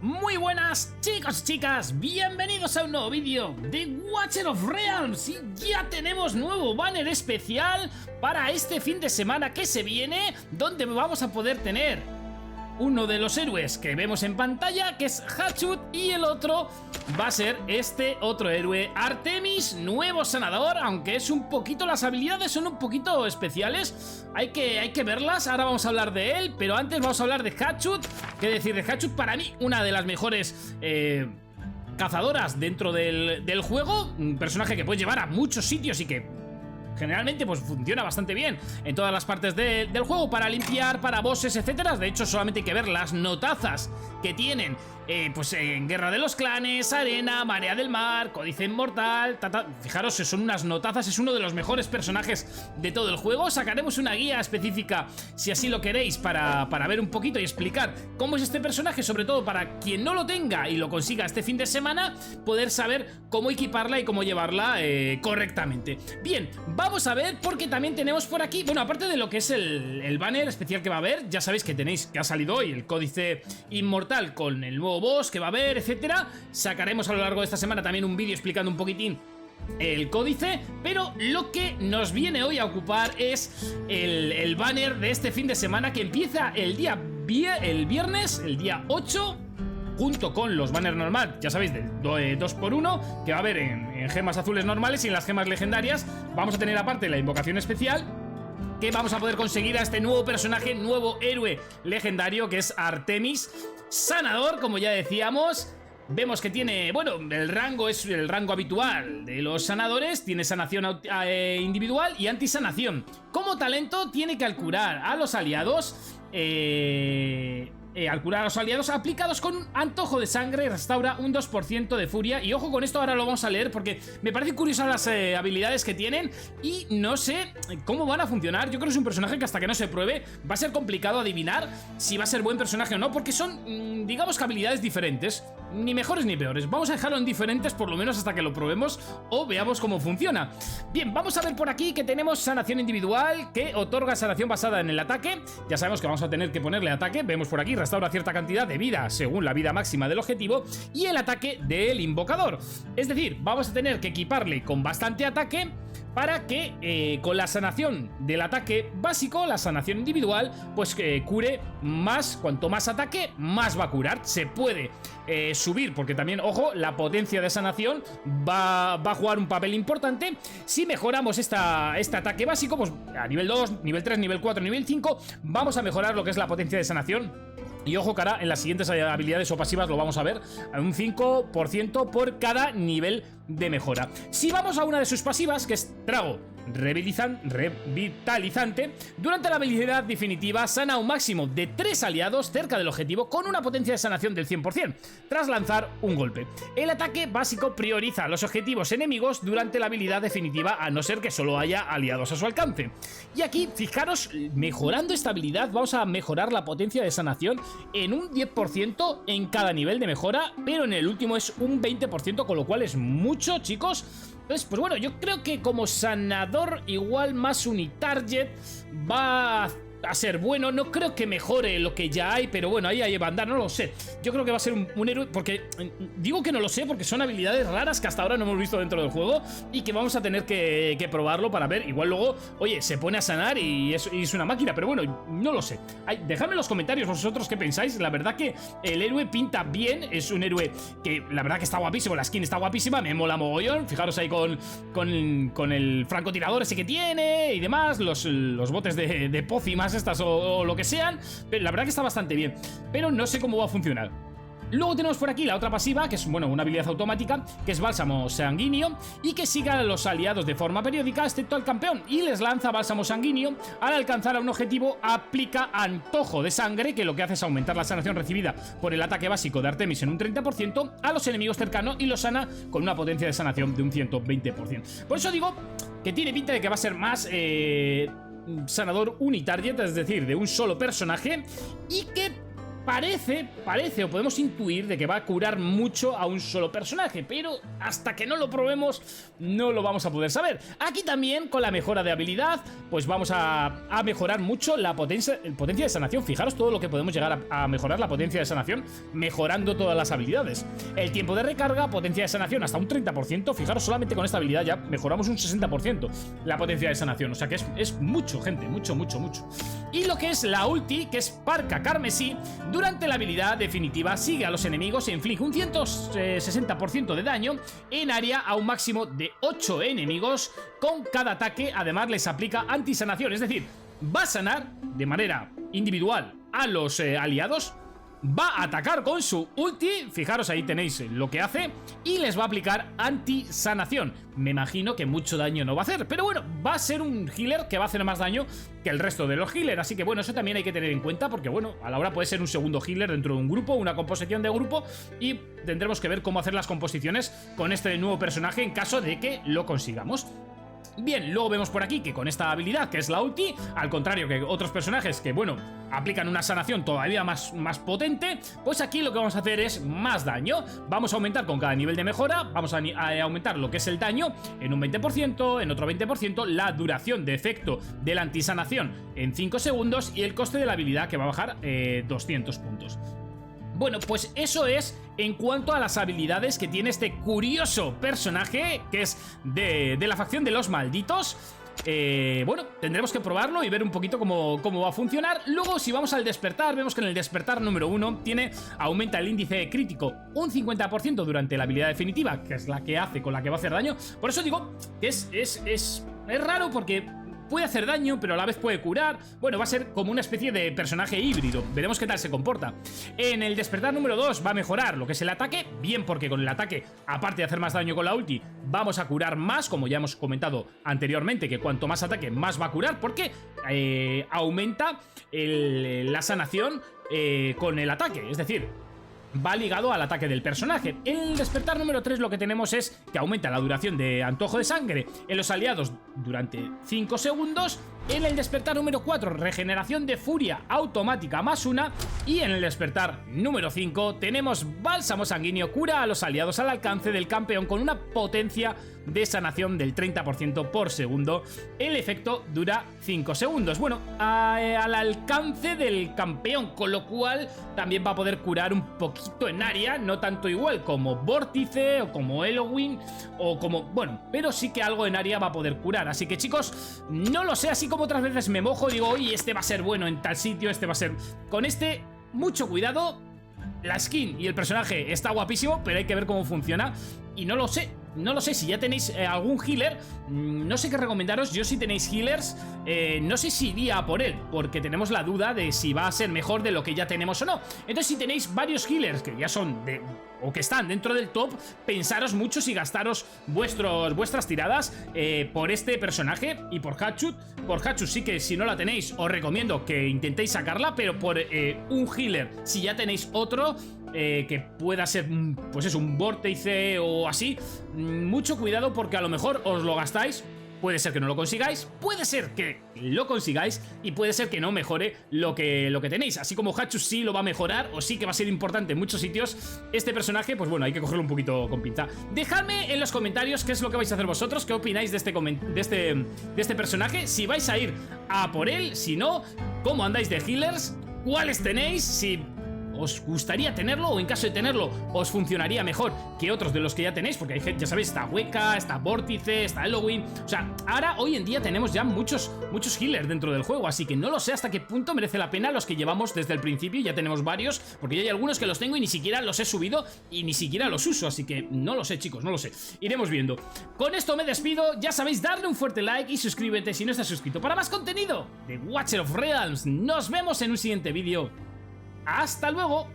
Muy buenas chicos y chicas, bienvenidos a un nuevo vídeo de Watcher of Realms. Y ya tenemos nuevo banner especial para este fin de semana que se viene, donde vamos a poder tener uno de los héroes que vemos en pantalla, que es Hatchut, y el otro va a ser este otro héroe, Artemis, nuevo sanador, aunque es un poquito, las habilidades son un poquito especiales, hay que verlas. Ahora vamos a hablar de él, pero antes vamos a hablar de Hatchut. ¿Qué decir de Hatchut? Para mí, una de las mejores cazadoras dentro del juego, un personaje que puede llevar a muchos sitios y que generalmente pues funciona bastante bien en todas las partes del juego, para limpiar, para bosses, etcétera. De hecho, solamente hay que ver las notazas que tienen pues en Guerra de los Clanes, Arena, Marea del Mar, Códice Inmortal, fijaros, son unas notazas, es uno de los mejores personajes de todo el juego. Sacaremos una guía específica, si así lo queréis, para ver un poquito y explicar cómo es este personaje, sobre todo para quien no lo tenga y lo consiga este fin de semana, poder saber cómo equiparla y cómo llevarla correctamente. Bien, vamos a ver, porque también tenemos por aquí, bueno, aparte de lo que es el banner especial que va a haber, ya sabéis que tenéis, que ha salido hoy, el Códice Inmortal con el nuevo boss que va a haber, etcétera. Sacaremos a lo largo de esta semana también un vídeo explicando un poquitín el códice, pero lo que nos viene hoy a ocupar es el banner de este fin de semana, que empieza el viernes, el día 8, junto con los banners normal, ya sabéis, de 2x1, que va a haber en gemas azules normales, y en las gemas legendarias vamos a tener aparte la invocación especial, que vamos a poder conseguir a este nuevo personaje, nuevo héroe legendario, que es Artemis, sanador, como ya decíamos. Vemos que tiene, bueno, el rango es el rango habitual de los sanadores, tiene sanación individual y antisanación. Como talento tiene que al curar a los aliados, aplicados con un antojo de sangre, restaura un 2% de furia. Y ojo con esto, ahora lo vamos a leer porque me parecen curiosas las habilidades que tienen y no sé cómo van a funcionar. Yo creo que es un personaje que hasta que no se pruebe va a ser complicado adivinar si va a ser buen personaje o no, porque son, digamos que habilidades diferentes, ni mejores ni peores. Vamos a dejarlo en diferentes por lo menos hasta que lo probemos o veamos cómo funciona. Bien, vamos a ver por aquí que tenemos sanación individual, que otorga sanación basada en el ataque. Ya sabemos que vamos a tener que ponerle ataque. Vemos por aquí, restaura cierta cantidad de vida según la vida máxima del objetivo, y el ataque del invocador. Es decir, vamos a tener que equiparle con bastante ataque para que con la sanación del ataque básico, la sanación individual, pues cure más. Cuanto más ataque, más va a curar. Se puede subir, porque también, ojo, la potencia de sanación va a jugar un papel importante. Si mejoramos este ataque básico, pues a nivel 2, nivel 3, nivel 4, nivel 5, vamos a mejorar lo que es la potencia de sanación. Y ojo, cara, en las siguientes habilidades o pasivas lo vamos a ver, un 5% por cada nivel de mejora. Si vamos a una de sus pasivas, que es Trago Revitalizante, durante la habilidad definitiva sana un máximo de 3 aliados cerca del objetivo con una potencia de sanación del 100% tras lanzar un golpe. El ataque básico prioriza a los objetivos enemigos durante la habilidad definitiva, a no ser que solo haya aliados a su alcance. Y aquí, fijaros, mejorando esta habilidad vamos a mejorar la potencia de sanación en un 10% en cada nivel de mejora, pero en el último es un 20%, con lo cual es mucho, chicos. Entonces, pues bueno, yo creo que como sanador igual más unitarget va a ser bueno. No creo que mejore lo que ya hay, pero bueno, ahí va a andar, no lo sé. Yo creo que va a ser un héroe, porque digo que no lo sé porque son habilidades raras que hasta ahora no hemos visto dentro del juego y que vamos a tener que probarlo para ver. Igual luego, oye, se pone a sanar y es una máquina, pero bueno, no lo sé. Dejadme en los comentarios vosotros qué pensáis. La verdad que el héroe pinta bien, es un héroe que la verdad que está guapísimo, la skin está guapísima, me mola mogollón. Fijaros ahí con el francotirador ese que tiene y demás, los botes de pócimas estas o lo que sean, pero la verdad que está bastante bien, pero no sé cómo va a funcionar. Luego tenemos por aquí la otra pasiva, que es, bueno, una habilidad automática, que es Bálsamo Sanguíneo, y que sigue a los aliados de forma periódica, excepto al campeón, y les lanza Bálsamo Sanguíneo. Al alcanzar a un objetivo, aplica Antojo de Sangre, que lo que hace es aumentar la sanación recibida por el ataque básico de Artemis en un 30% a los enemigos cercanos, y lo sana con una potencia de sanación de un 120%. Por eso digo que tiene pinta de que va a ser más sanador unitarget, es decir, de un solo personaje, y que parece o podemos intuir de que va a curar mucho a un solo personaje, pero hasta que no lo probemos no lo vamos a poder saber. Aquí también con la mejora de habilidad pues vamos a mejorar mucho la potencia de sanación. Fijaros todo lo que podemos llegar a mejorar la potencia de sanación mejorando todas las habilidades. El tiempo de recarga, potencia de sanación hasta un 30%. Fijaros, solamente con esta habilidad ya mejoramos un 60% la potencia de sanación, o sea que es mucho, gente, mucho. Y lo que es la ulti, que es Parca Carmesí, durante la habilidad definitiva sigue a los enemigos e inflige un 160% de daño en área a un máximo de 8 enemigos con cada ataque. Además les aplica antisanación, es decir, va a sanar de manera individual a los aliados, va a atacar con su ulti, fijaros ahí tenéis lo que hace, y les va a aplicar anti-sanación. Me imagino que mucho daño no va a hacer, pero bueno, va a ser un healer que va a hacer más daño que el resto de los healers, así que bueno, eso también hay que tener en cuenta, porque bueno, a la hora puede ser un segundo healer dentro de un grupo, una composición de grupo, y tendremos que ver cómo hacer las composiciones con este nuevo personaje en caso de que lo consigamos. Bien, luego vemos por aquí que con esta habilidad, que es la ulti, al contrario que otros personajes que, bueno, aplican una sanación todavía más potente, pues aquí lo que vamos a hacer es más daño. Vamos a aumentar con cada nivel de mejora, vamos a aumentar lo que es el daño en un 20%, en otro 20%, la duración de efecto de la antisanación en 5 segundos y el coste de la habilidad que va a bajar 200 puntos. Bueno, pues eso es en cuanto a las habilidades que tiene este curioso personaje, que es de la facción de los malditos. Bueno, tendremos que probarlo y ver un poquito cómo va a funcionar. Luego, si vamos al despertar, vemos que en el despertar número 1 aumenta el índice crítico un 50% durante la habilidad definitiva, que es la que hace, con la que va a hacer daño. Por eso digo que es raro, porque puede hacer daño, pero a la vez puede curar. Bueno, va a ser como una especie de personaje híbrido. Veremos qué tal se comporta. En el despertar número 2 va a mejorar lo que es el ataque. Bien, porque con el ataque, aparte de hacer más daño con la ulti, vamos a curar más, como ya hemos comentado anteriormente, que cuanto más ataque, más va a curar, porque aumenta la sanación con el ataque. Es decir, va ligado al ataque del personaje. En el despertar número 3 lo que tenemos es que aumenta la duración de antojo de sangre en los aliados durante 5 segundos. En el despertar número 4, regeneración de furia automática +1. Y en el despertar número 5 tenemos bálsamo sanguíneo, cura a los aliados al alcance del campeón con una potencia de sanación del 30% por segundo. El efecto dura 5 segundos. Bueno, al alcance del campeón, con lo cual también va a poder curar un poquito en área, no tanto igual como Vórtice o como Halloween o como... bueno, pero sí que algo en área va a poder curar. Así que chicos, no lo sé, así como otras veces me mojo, digo, oye, este va a ser bueno en tal sitio, este va a ser... Con este, mucho cuidado. La skin y el personaje está guapísimo, pero hay que ver cómo funciona. Y no lo sé si ya tenéis algún healer. No sé qué recomendaros. Yo, si tenéis healers, no sé si iría a por él, porque tenemos la duda de si va a ser mejor de lo que ya tenemos o no. Entonces, si tenéis varios healers que ya son o que están dentro del top, pensaros mucho si gastaros vuestras tiradas por este personaje y por Hatchut. Por Hatchut sí que, si no la tenéis, os recomiendo que intentéis sacarla, pero por un healer, si ya tenéis otro que pueda ser, pues es un vórtice o así, mucho cuidado, porque a lo mejor os lo gastáis. Puede ser que no lo consigáis, puede ser que lo consigáis y puede ser que no mejore lo que tenéis. Así como Hatchus sí lo va a mejorar, o sí que va a ser importante en muchos sitios, este personaje, pues bueno, hay que cogerlo un poquito con pinza. Dejadme en los comentarios qué es lo que vais a hacer vosotros, qué opináis de este personaje, si vais a ir a por él, si no, cómo andáis de healers, cuáles tenéis, si os gustaría tenerlo, o en caso de tenerlo os funcionaría mejor que otros de los que ya tenéis, porque hay gente, ya sabéis, está Weka, está Vórtice, está Halloween. O sea, ahora, hoy en día tenemos ya muchos healers dentro del juego, así que no lo sé hasta qué punto merece la pena los que llevamos desde el principio. Ya tenemos varios, porque ya hay algunos que los tengo y ni siquiera los he subido y ni siquiera los uso, así que no lo sé, chicos, no lo sé, iremos viendo. Con esto me despido, ya sabéis, darle un fuerte like y suscríbete si no estás suscrito para más contenido de Watcher of Realms. Nos vemos en un siguiente vídeo. ¡Hasta luego!